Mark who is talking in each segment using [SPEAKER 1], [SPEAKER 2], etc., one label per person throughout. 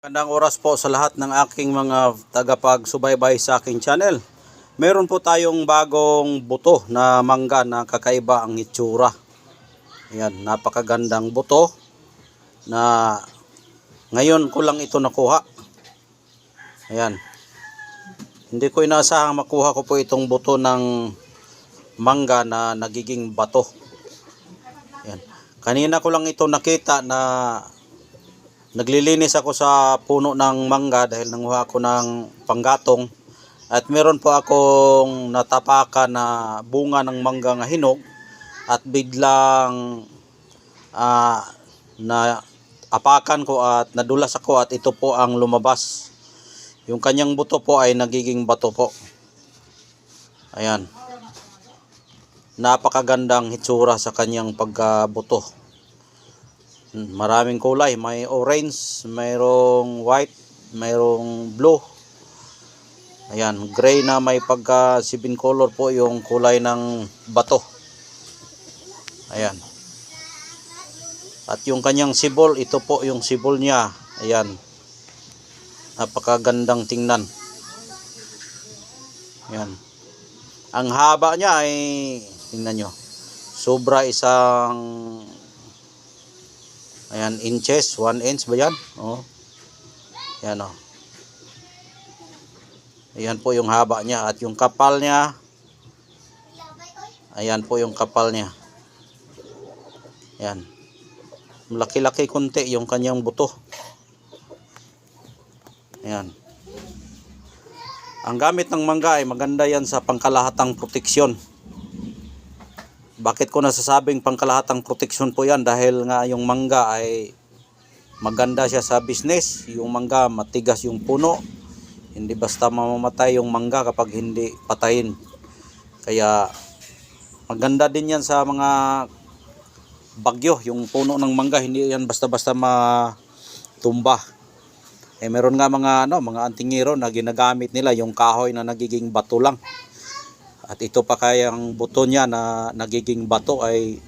[SPEAKER 1] Magandang oras po sa lahat ng aking mga tagapagsubaybay sa aking channel. Meron po tayong bagong buto na mangga na kakaiba ang itsura. Ayan, napakagandang buto na ngayon ko lang ito nakuha. Ayan. Hindi ko inaasahang makuha ko po itong buto ng mangga na nagiging bato. Ayan. Kanina ko lang ito nakita na naglilinis ako sa puno ng mangga dahil nanguha ako ng panggatong at meron po akong natapakan na bunga ng mangga nga hinog at biglang na apakan ko at nadulas ako at ito po ang lumabas. Yung kanyang buto po ay nagiging bato po. Ayan. Napakagandang hitsura sa kanyang pagkabuto. Maraming kulay, may orange, mayroong white, mayroong blue. Ayan, gray na may pagka sibin color po yung kulay ng bato. Ayan. At yung kanyang sibol, ito po yung sibol niya. Ayan. Napakagandang tingnan. Ayan. Ang haba niya ay tingnan nyo. Sobra isang ayan, inches, 1 inch ba yan? Oh. Ayan o. Ayan po yung haba niya. At yung kapal niya, ayan po yung kapal niya. Ayan. Malaki-laki kunti yung kanyang buto. Ayan. Ang gamit ng mangga ay maganda yan sa pangkalahatang proteksyon. Bakit ko nasasabing pangkalahatang proteksyon po yan? Dahil nga yung mangga ay maganda siya sa business. Yung mangga matigas yung puno. Hindi basta mamamatay yung mangga kapag hindi patayin. Kaya maganda din yan sa mga bagyo. Yung puno ng mangga hindi yan basta-basta matumba. Meron nga mga antingero na ginagamit nila yung kahoy na nagiging bato lang. At ito pa kayang buto niya na nagiging bato ay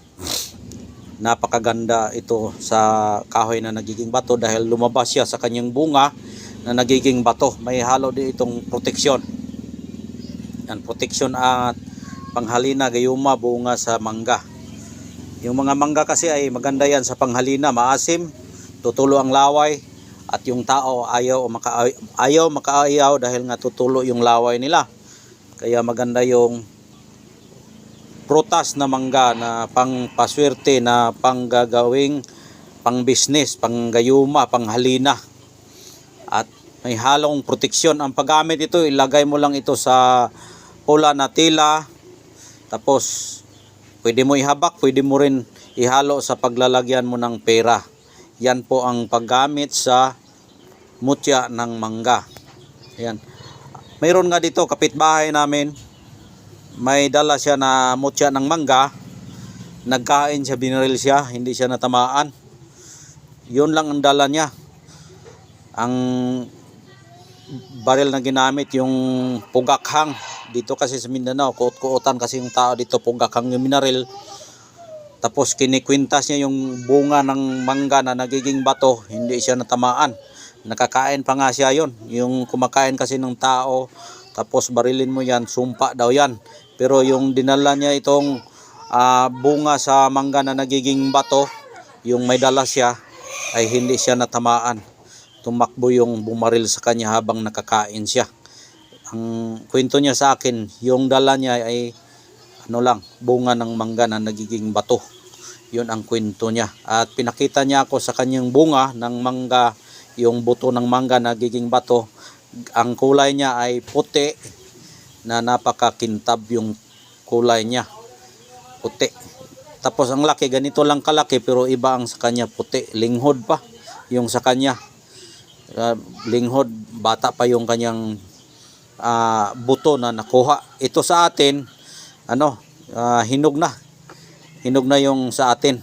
[SPEAKER 1] napakaganda ito sa kahoy na nagiging bato dahil lumabas siya sa kanyang bunga na nagiging bato. May halo din itong proteksyon. Yan, proteksyon at panghalina gayuma bunga sa mangga. Yung mga mangga kasi ay maganda yan sa panghalina, maasim, tutulo ang laway at yung tao ayaw makaayaw dahil nga tutulo yung laway nila. Kaya maganda yung prutas na mangga na pangpaswerte na panggagawing pang-business, panggayuma, panghalina. At may halong proteksyon. Ang paggamit ito, ilagay mo lang ito sa pula na tela. Tapos pwede mo ihabak, pwede mo rin ihalo sa paglalagyan mo ng pera. Yan po ang paggamit sa mutya ng mangga. Ayan. Mayroon nga dito kapitbahay namin, may dala siya na mutya ng mangga, nagkain siya, binaril siya, hindi siya natamaan. Yun lang ang dala niya. Ang baril na ginamit yung pugakhang. Dito kasi sa Mindanao, kuot-kuotan kasi yung tao dito, pugakhang yung binaril. Tapos kinikwintas niya yung bunga ng mangga na nagiging bato, hindi siya natamaan. Nakakain pa nga siya yon. Yung kumakain kasi ng tao, tapos barilin mo yan, sumpa daw yan. Pero yung dinala niya itong bunga sa mangga na nagiging bato, yung may dala siya, ay hindi siya natamaan. Tumakbo yung bumaril sa kanya habang nakakain siya. Ang kwento niya sa akin, yung dala niya ay bunga ng mangga na nagiging bato. Yun ang kwento niya. At pinakita niya ako sa kanyang bunga ng mangga, yung buto ng mangga nagiging bato. Ang kulay niya ay puti na napakakintab yung kulay niya. Puti. Tapos ang laki, ganito lang kalaki pero iba ang sa kanya puti. Linghod pa yung sa kanya. Linghod, bata pa yung kanyang buto na nakuha. Ito sa atin, hinog na. Hinog na yung sa atin.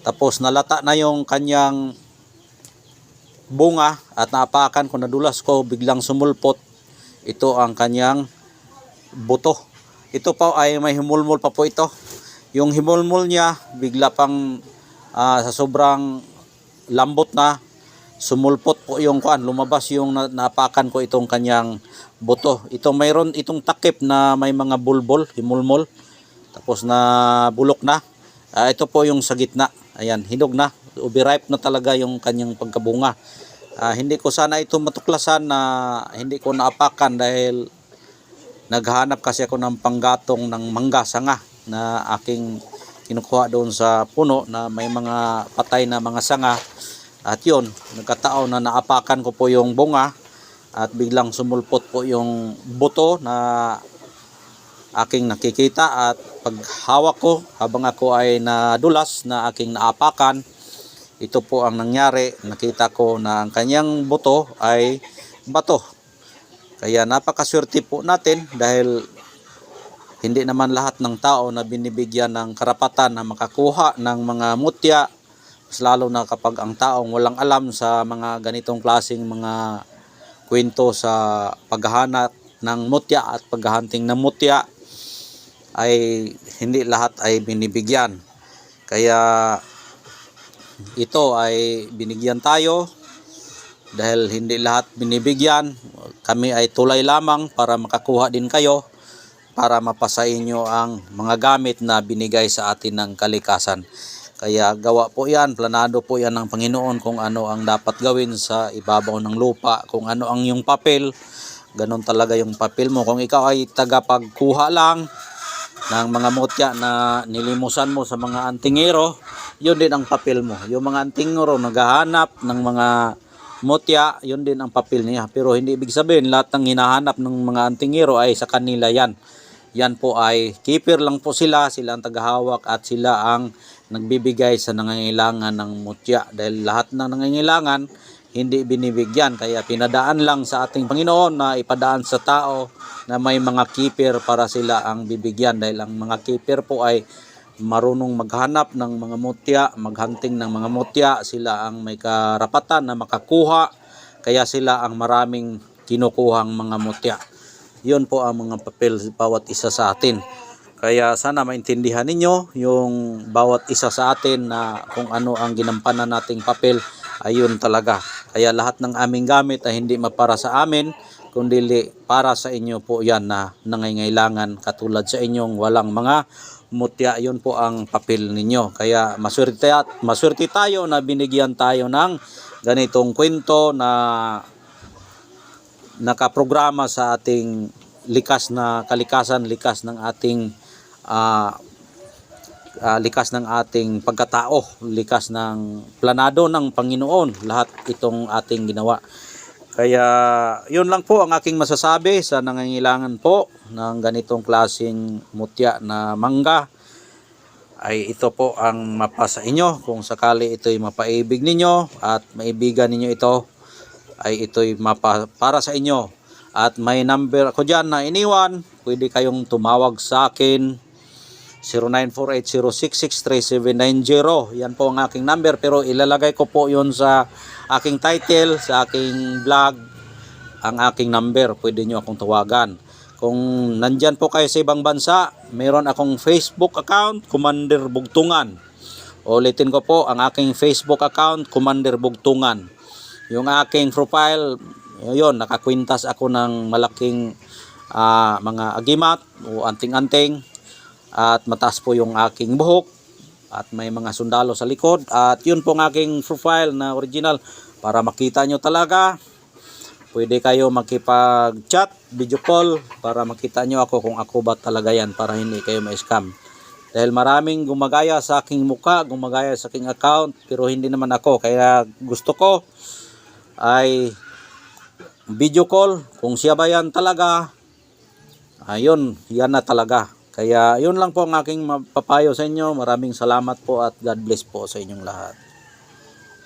[SPEAKER 1] Tapos nalata na yung kanyang bunga at naapakan ko, nadulas ko, biglang sumulpot. Ito ang kanyang buto. Ito pa ay may himulmul pa po ito. Yung himulmul niya bigla pang sa sobrang lambot na sumulpot po yung kuan, lumabas yung napakan ko itong kanyang buto. Ito mayroon itong takip na may mga bulbol, himulmol, tapos na bulok na. Ito po yung sa gitna. Ayan, hinog na. Overripe na talaga yung kanyang pagkabunga. Hindi ko sana ito matuklasan na hindi ko naapakan dahil naghanap kasi ako ng panggatong ng mangga sanga na aking kinukuha doon sa puno na may mga patay na mga sanga. At yun, nagkataon na naapakan ko po yung bunga at biglang sumulpot po yung buto na aking nakikita, at paghawak ko habang ako ay nadulas na aking naapakan, ito po ang nangyari. Nakita ko na ang kanyang buto ay bato. Kaya napakaswerte po natin dahil hindi naman lahat ng tao na binibigyan ng karapatan na makakuha ng mga mutya, mas lalo na kapag ang taong walang alam sa mga ganitong klaseng mga kwento sa paghahanap ng mutya at paghahunting ng mutya, ay hindi lahat ay binibigyan. Kaya ito ay binigyan tayo dahil hindi lahat binibigyan. Kami ay tulay lamang para makakuha din kayo, para mapasa inyo ang mga gamit na binigay sa atin ng kalikasan. Kaya gawa po yan, planado po yan ng Panginoon kung ano ang dapat gawin sa ibabaw ng lupa, kung ano ang yung papel, ganon talaga yung papel mo. Kung ikaw ay tagapagkuha lang ng mga mutya na nilimusan mo sa mga antingero, yun din ang papel mo. Yung mga antingero naghahanap ng mga mutya, yun din ang papel niya. Pero hindi ibig sabihin lahat ng hinahanap ng mga antingero ay sa kanila yan. Yan po ay keeper lang po sila ang tagahawak at sila ang nagbibigay sa nangangailangan ng mutya. Dahil lahat ng nangangailangan hindi binibigyan. Kaya pinadaan lang sa ating Panginoon na ipadaan sa tao na may mga keeper para sila ang bibigyan. Dahil ang mga keeper po ay marunong maghanap ng mga mutya, maghunting ng mga mutya, sila ang may karapatan na makakuha, kaya sila ang maraming kinukuhang mga mutya. Yun po ang mga papel bawat isa sa atin. Kaya sana maintindihan ninyo yung bawat isa sa atin na kung ano ang ginampanan nating papel, ayun talaga. Kaya lahat ng aming gamit ay hindi mapara sa amin, kundi para sa inyo po yan na nangangailangan, katulad sa inyong walang mga mutya. Yun po ang papel ninyo. Kaya maswerte tayo na binigyan tayo ng ganitong kwento na nakaprograma sa ating likas na kalikasan, likas ng ating pagkatao, likas ng planado ng Panginoon, lahat itong ating ginawa. Kaya yun lang po ang aking masasabi sa nangangailangan po ng ganitong klaseng mutya na mangga. Ay ito po ang mapasa inyo. Kung sakali ito'y mapaibig ninyo at maibigan ninyo ito, ay ito'y para sa inyo. At may number ako dyan na iniwan. Pwede kayong tumawag sa akin, 0948-066-3790. Yan po ang aking number, pero ilalagay ko po yun sa aking title, sa aking vlog, ang aking number. Pwede nyo akong tawagan. Kung nandyan po kayo sa ibang bansa, meron akong Facebook account, Commander Bugtungan. Ulitin ko po, ang aking Facebook account, Commander Bugtungan. Yung aking profile, yun, nakakwintas ako ng malaking mga agimat o anting-anting. At mataas po yung aking buhok at may mga sundalo sa likod. At yun po ang aking profile na original. Para makita nyo talaga, pwede kayo makipag-chat, video call, para makita nyo ako kung ako ba talaga yan, para hindi kayo ma-scam. Dahil maraming gumagaya sa aking muka, gumagaya sa aking account, pero hindi naman ako. Kaya gusto ko ay video call, kung siya ba yan talaga, ayun, yan na talaga. Kaya yun lang po ang aking mapapayo sa inyo. Maraming salamat po at God bless po sa inyong lahat.